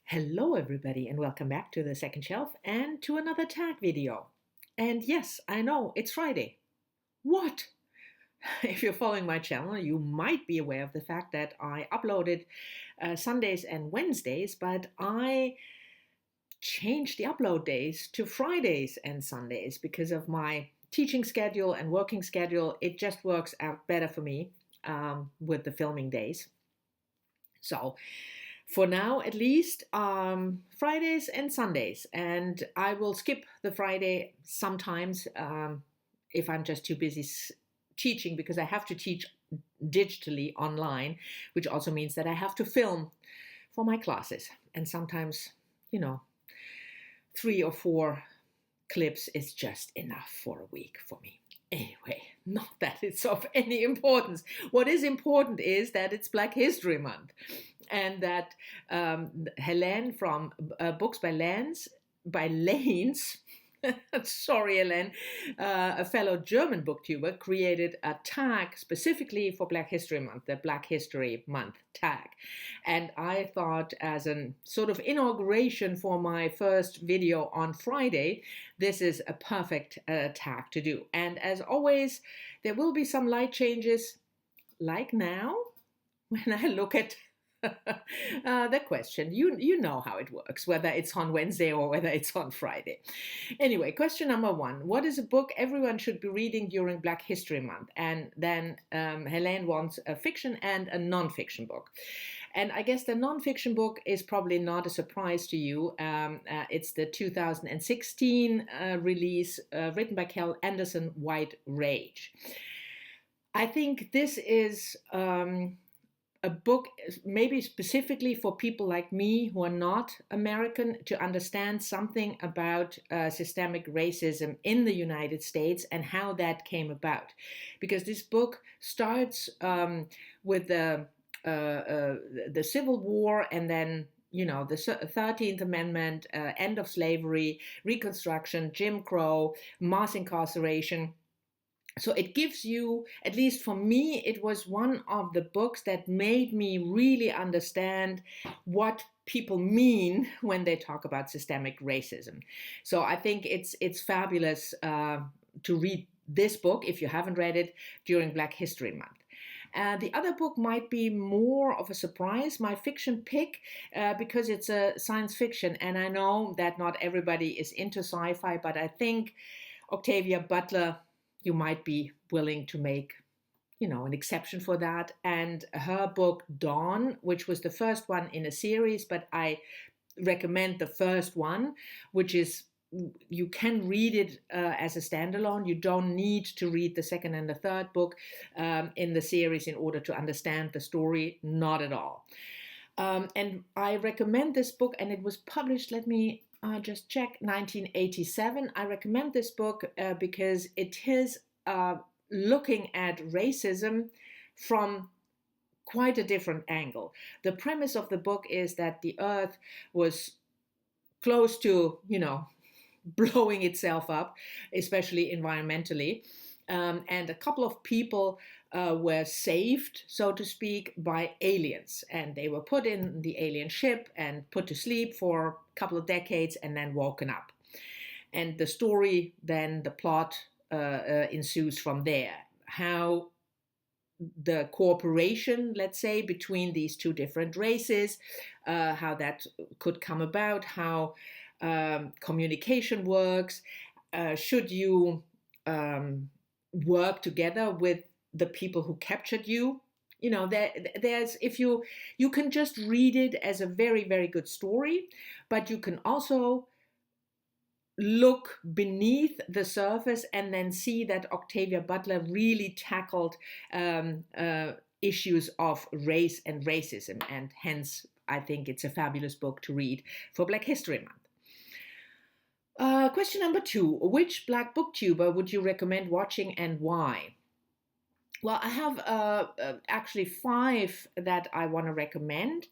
Hello everybody and welcome back to the second shelf and to another tag video. And yes, I know, it's Friday. What? If you're following my channel, you might be aware of the fact that I uploaded Sundays and Wednesdays, but I changed the upload days to Fridays and Sundays because of my teaching schedule and working schedule. It just works out better for me with the filming days. So for now, at least, Fridays and Sundays. And I will skip the Friday sometimes if I'm just too busy teaching, because I have to teach digitally online, which also means that I have to film for my classes. And sometimes, 3 or 4 clips is just enough for a week for me. Anyway, not that it's of any importance. What is important is that it's Black History Month, and that Helene from Books by Lanes, sorry Helene, a fellow German booktuber, created a tag specifically for Black History Month, the Black History Month tag. And I thought, as a sort of inauguration for my first video on Friday, this is a perfect tag to do. And as always, there will be some light changes, like now, when I look at the question. You know how it works, whether it's on Wednesday or whether it's on Friday. Anyway, question number 1. What is a book everyone should be reading during Black History Month? And then Helene wants a fiction and a non-fiction book. And I guess the non-fiction book is probably not a surprise to you. It's the 2016 release written by Kel Anderson, White Rage. I think this is a book maybe specifically for people like me who are not American, to understand something about systemic racism in the United States and how that came about. Because this book starts with the Civil War, and then the 13th Amendment, end of slavery, Reconstruction, Jim Crow, mass incarceration. So it gives you, at least for me, it was one of the books that made me really understand what people mean when they talk about systemic racism. So I think it's fabulous to read this book, if you haven't read it, during Black History Month. The other book might be more of a surprise, my fiction pick, because it's a science fiction. And I know that not everybody is into sci-fi, but I think Octavia Butler, you might be willing to make, an exception for that. And her book, Dawn, which was the first one in a series, but I recommend the first one, which is, you can read it as a standalone. You don't need to read the second and the third book in the series in order to understand the story, not at all. And I recommend this book, and it was published, let me just check, 1987. I recommend this book because it is looking at racism from quite a different angle. The premise of the book is that the earth was close to, blowing itself up, especially environmentally. And a couple of people were saved, so to speak, by aliens. And they were put in the alien ship and put to sleep for a couple of decades and then woken up. And the story, then the plot ensues from there. How the cooperation, let's say, between these two different races, how that could come about, how communication works. Should you work together with the people who captured you? There's, if you can just read it as a very, very good story, but you can also look beneath the surface and then see that Octavia Butler really tackled issues of race and racism, and hence I think it's a fabulous book to read for Black History Month. Question number 2, which Black booktuber would you recommend watching and why? Well, I have actually 5 that I want to recommend,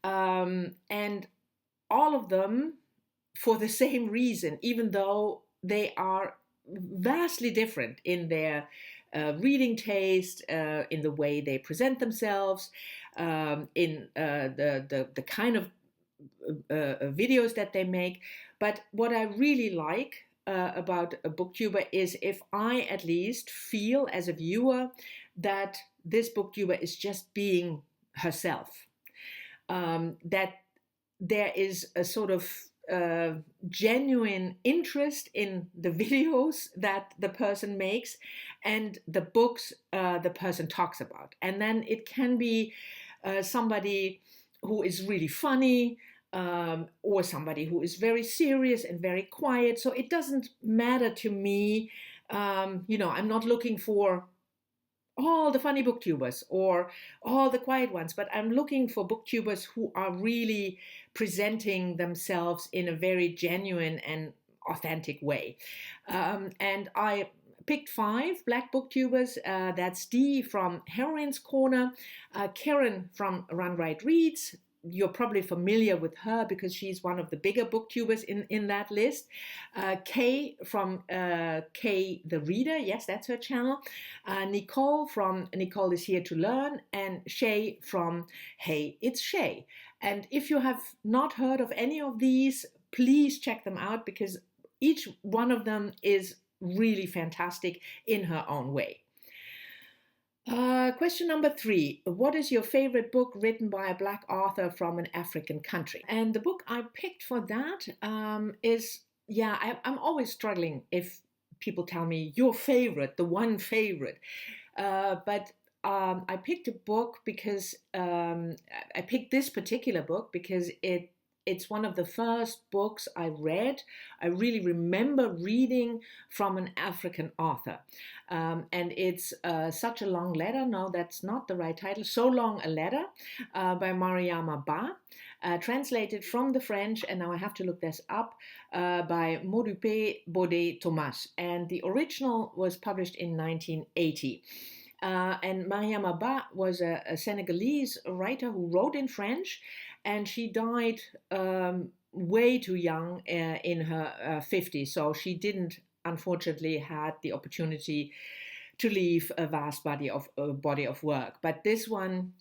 and all of them for the same reason, even though they are vastly different in their reading taste, in the way they present themselves, in the kind of videos that they make. But what I really like about a booktuber is if I at least feel as a viewer that this booktuber is just being herself, that there is a sort of genuine interest in the videos that the person makes and the books the person talks about. And then it can be somebody who is really funny, or somebody who is very serious and very quiet. So it doesn't matter to me. I'm not looking for all the funny booktubers or all the quiet ones, but I'm looking for booktubers who are really presenting themselves in a very genuine and authentic way. And I picked 5 Black booktubers. That's Dee from Heroine's Corner, Karen from Run Right Reads. You're probably familiar with her because she's one of the bigger booktubers in that list. Kay from Kay the Reader, yes, that's her channel. Nicole from Nicole is Here to Learn, and Shay from Hey, It's Shay. And if you have not heard of any of these, please check them out because each one of them is really fantastic in her own way. Question number 3. What is your favorite book written by a Black author from an African country? And the book I picked for that is, I'm always struggling if people tell me your favorite, the one favorite. But I picked a book because I picked this particular book because it's one of the first books I read. I really remember reading from an African author. And it's Such a Long Letter. No, that's not the right title. So Long a Letter by Mariama Ba, translated from the French, and now I have to look this up, by Modupe Bode Thomas. And the original was published in 1980. And Mariama Ba was a Senegalese writer who wrote in French, and she died way too young in her 50s. So she didn't, unfortunately, had the opportunity to leave a vast body of work. But this one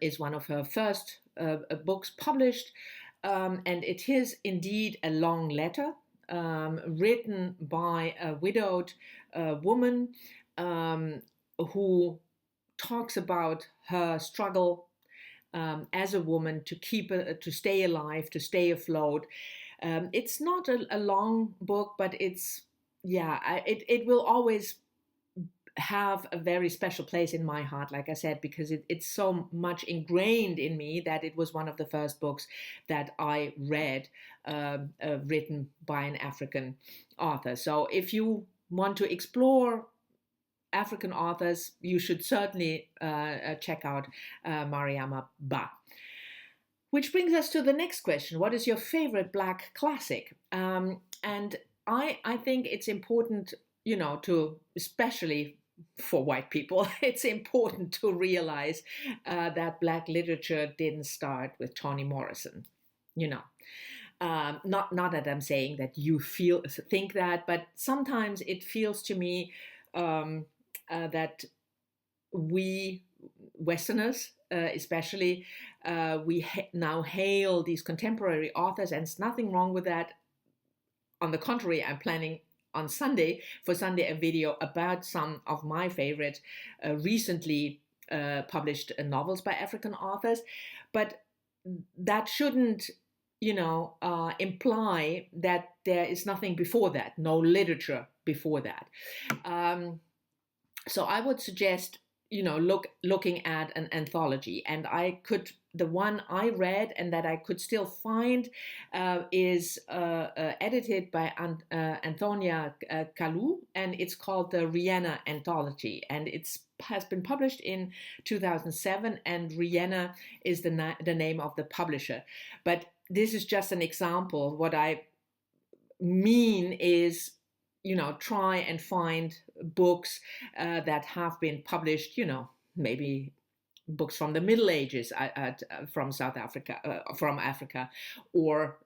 is one of her first books published, and it is indeed a long letter written by a widowed woman who talks about her struggle as a woman to stay alive, to stay afloat. It's not a long book, but it will always have a very special place in my heart, like I said, because it's so much ingrained in me that it was one of the first books that I read written by an African author. So if you want to explore African authors, you should certainly check out Mariama Ba. Which brings us to the next question. What is your favorite Black classic? And I think it's important, to, especially for white people, it's important to realize that Black literature didn't start with Toni Morrison, Not that I'm saying that you think that, but sometimes it feels to me that we Westerners, especially, we now hail these contemporary authors, and there's nothing wrong with that. On the contrary, I'm planning on Sunday a video about some of my favorite recently published novels by African authors, but that shouldn't imply that there is nothing before that, no literature before that. So I would suggest, looking at an anthology, and the one I read and that I could still find is edited by Antonia Kalu, and it's called the Rihanna Anthology, and has been published in 2007, and Rihanna is the name of the publisher. But this is just an example. What I mean is, try and find books that have been published, maybe books from the Middle Ages from South Africa, from Africa, or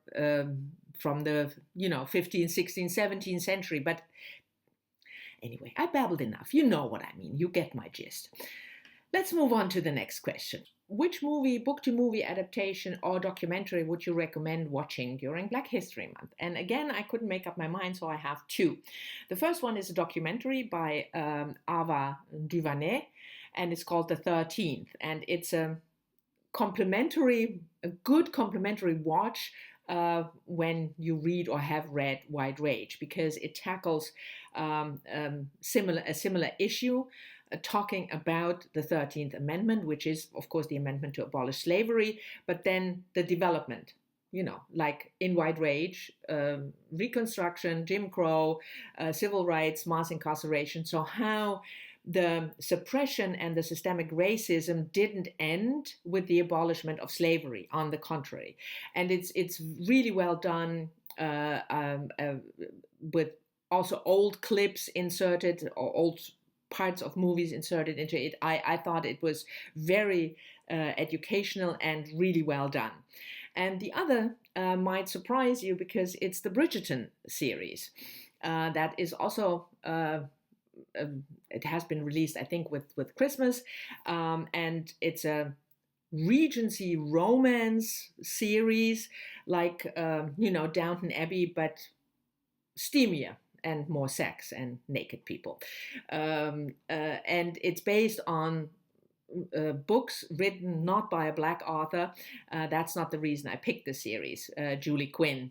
from the, 15th, 16th, 17th century. But anyway, I babbled enough. You know what I mean. You get my gist. Let's move on to the next question. which movie, book-to-movie adaptation or documentary would you recommend watching during Black History Month? And again, I couldn't make up my mind, so I have two. The first one is a documentary by Ava DuVernay, and it's called The 13th. And it's a good complementary watch when you read or have read White Rage, because it tackles a similar issue, talking about the 13th Amendment, which is, of course, the amendment to abolish slavery, but then the development, like in White Rage, Reconstruction, Jim Crow, civil rights, mass incarceration. So how the suppression and the systemic racism didn't end with the abolishment of slavery. On the contrary, and it's really well done, with also old clips inserted, or old parts of movies inserted into it. I thought it was very educational and really well done. And the other might surprise you, because it's the Bridgerton series that is also it has been released, I think, with Christmas, and it's a Regency romance series, like Downton Abbey, but steamier and more sex and naked people, and it's based on books written not by a Black author. That's not the reason I picked the series. Julie Quinn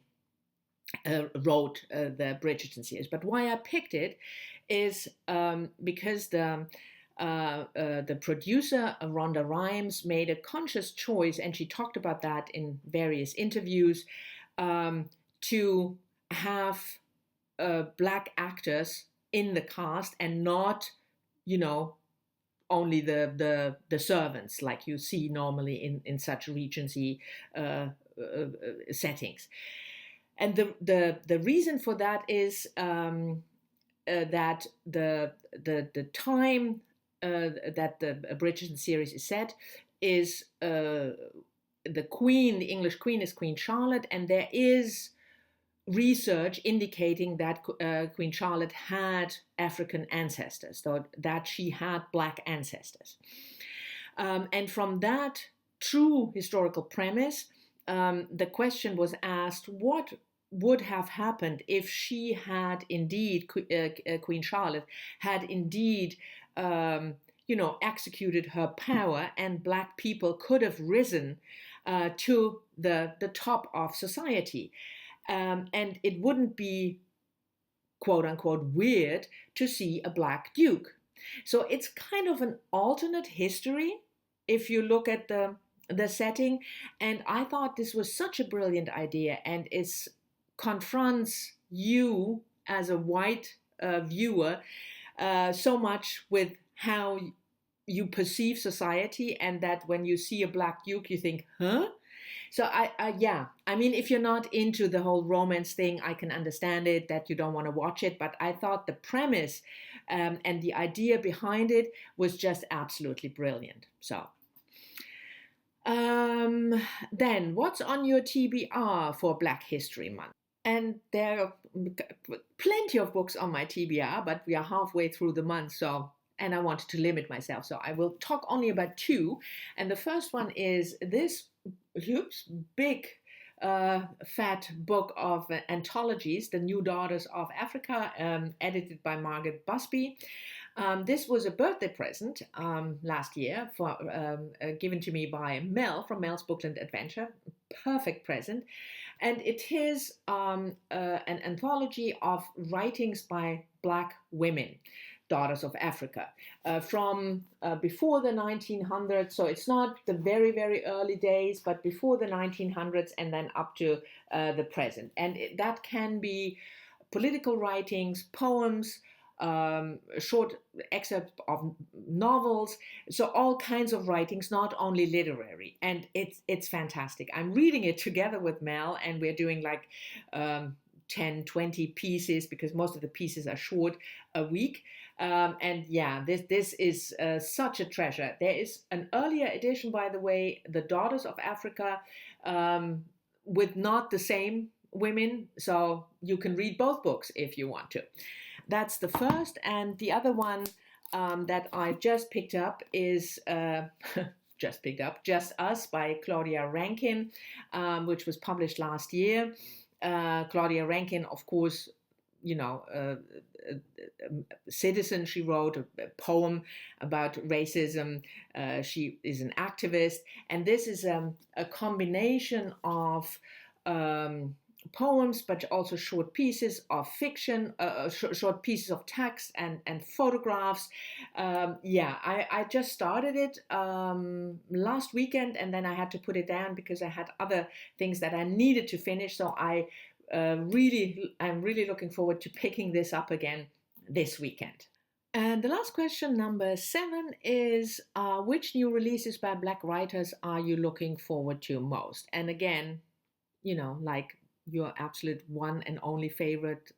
wrote the Bridgerton series, but why I picked it is because the producer, Rhonda Rhimes, made a conscious choice, and she talked about that in various interviews, to have Black actors in the cast, and not, only the servants like you see normally in such Regency settings. And the reason for that is that the time that the Bridgerton series is set is the Queen, the English Queen, is Queen Charlotte, and there is research indicating that Queen Charlotte had African ancestors, so that she had Black ancestors. And from that true historical premise, the question was asked, what would have happened if she had indeed, Queen Charlotte had indeed, executed her power, and Black people could have risen to the top of society. And it wouldn't be, quote unquote, weird to see a Black Duke. So it's kind of an alternate history if you look at the setting. And I thought this was such a brilliant idea, and it confronts you as a white viewer so much with how you perceive society, and that when you see a Black Duke, you think, huh? So I mean, if you're not into the whole romance thing, I can understand it, that you don't want to watch it. But I thought the premise and the idea behind it was just absolutely brilliant. So then, what's on your TBR for Black History Month? And there are plenty of books on my TBR, but we are halfway through the month, and I wanted to limit myself, so I will talk only about two. And the first one is this big fat book of anthologies, The New Daughters of Africa, edited by Margaret Busby. This was a birthday present last year, given to me by Mel from Mel's Bookland Adventure. Perfect present. And it is an anthology of writings by Black women, daughters of Africa, from before the 1900s. So it's not the very, very early days, but before the 1900s, and then up to the present. And that can be political writings, poems, short excerpts of novels, so all kinds of writings, not only literary. And it's fantastic. I'm reading it together with Mel, and we're doing like 10, 20 pieces, because most of the pieces are short, a week. And yeah, this is such a treasure. There is an earlier edition, by the way, The Daughters of Africa, with not the same women, so you can read both books if you want to. That's the first. And the other one that I just picked up is just picked up Just Us by Claudia Rankine, which was published last year. Claudia Rankine, of course, a citizen. She wrote a poem about racism. She is an activist. And this is a combination of poems, but also short pieces of fiction, short pieces of text and photographs. I just started it last weekend, and then I had to put it down because I had other things that I needed to finish. So I'm really looking forward to picking this up again this weekend. And the last question, number 7, is which new releases by Black writers are you looking forward to most? And again, like your absolute one and only favorite,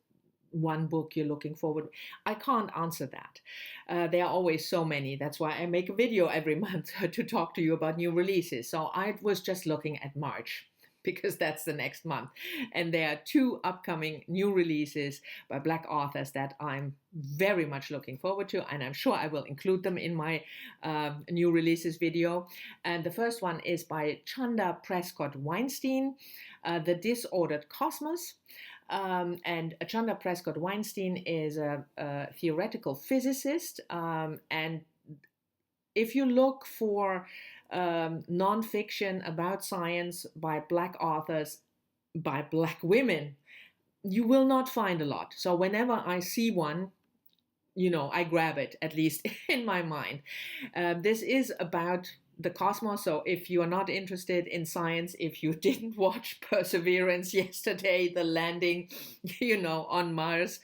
one book you're looking forward. I can't answer that. There are always so many. That's why I make a video every month to talk to you about new releases. So I was just looking at March, because that's the next month. And there are 2 upcoming new releases by Black authors that I'm very much looking forward to, and I'm sure I will include them in my new releases video. And the first one is by Chanda Prescott Weinstein, The Disordered Cosmos. And Chanda Prescott Weinstein is a theoretical physicist, and if you look for nonfiction about science by Black authors, by Black women, you will not find a lot. So whenever I see one, I grab it, at least in my mind. This is about the cosmos. So if you are not interested in science, if you didn't watch Perseverance yesterday, the landing, on Mars,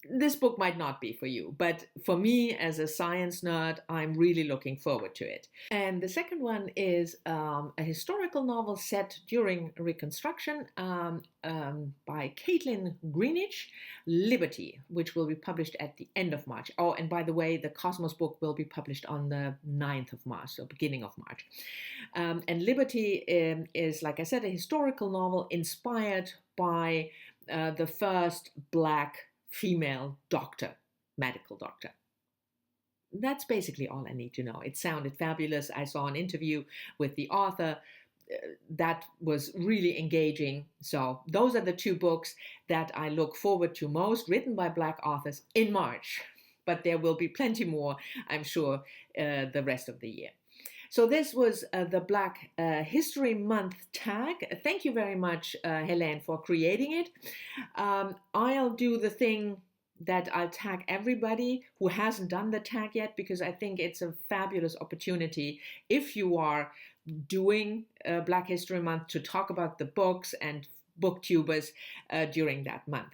this book might not be for you, but for me as a science nerd, I'm really looking forward to it. And the second one is a historical novel set during Reconstruction by Caitlin Greenidge, Liberty, which will be published at the end of March. Oh, and by the way, the Cosmos book will be published on the 9th of March, so beginning of March. And Liberty is, like I said, a historical novel inspired by the first Black female doctor, medical doctor. That's basically all I need to know. It sounded fabulous. I saw an interview with the author that was really engaging. So those are the 2 books that I look forward to most, written by Black authors in March. But there will be plenty more, I'm sure, the rest of the year. So this was the Black History Month tag. Thank you very much, Helene, for creating it. I'll do the thing that I'll tag everybody who hasn't done the tag yet, because I think it's a fabulous opportunity if you are doing Black History Month to talk about the books and booktubers during that month.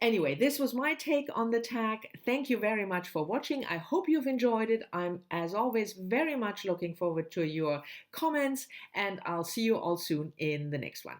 Anyway, this was my take on the tag. Thank you very much for watching. I hope you've enjoyed it. I'm, as always, very much looking forward to your comments, and I'll see you all soon in the next one.